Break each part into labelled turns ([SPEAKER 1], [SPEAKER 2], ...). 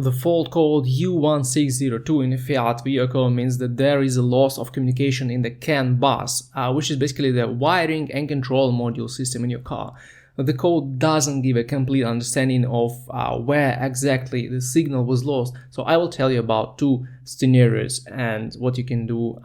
[SPEAKER 1] The fault code U1602 in a Fiat vehicle means that there is a loss of communication in the CAN bus, which is basically the wiring and control module system in your car. The code doesn't give a complete understanding of where exactly the signal was lost, so I will tell you about two scenarios and what you can do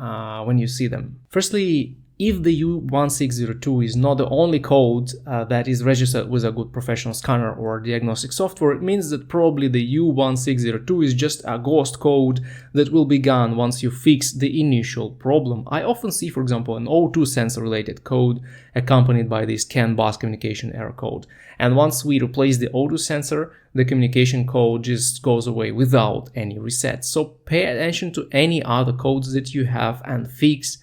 [SPEAKER 1] when you see them. Firstly, if the U1602 is not the only code that is registered with a good professional scanner or diagnostic software, it means that probably the U1602 is just a ghost code that will be gone once you fix the initial problem. I often see, for example, an O2 sensor related code accompanied by this CAN bus communication error code. And once we replace the O2 sensor, the communication code just goes away without any reset. So pay attention to any other codes that you have and fix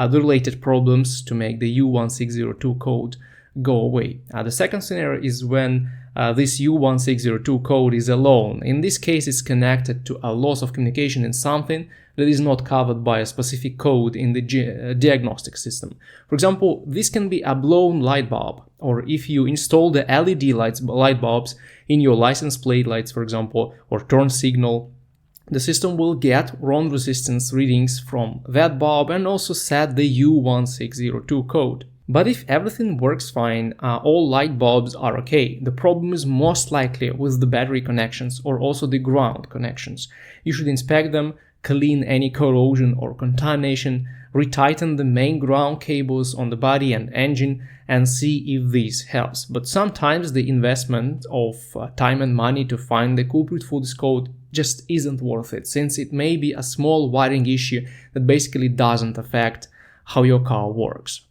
[SPEAKER 1] the related problems to make the U1602 code go away. The second scenario is when this U1602 code is alone. In this case, it's connected to a loss of communication in something that is not covered by a specific code in the diagnostic system. For example, this can be a blown light bulb, or if you install the LED light bulbs in your license plate lights, for example, or turn signal, the system will get wrong resistance readings from that bulb and also set the U1602 code. But if everything works fine, all light bulbs are okay. The problem is most likely with the battery connections or also the ground connections. You should inspect them, clean any corrosion or contamination, retighten the main ground cables on the body and engine, and see if this helps. But sometimes the investment of time and money to find the culprit for this code just isn't worth it, since it may be a small wiring issue that basically doesn't affect how your car works.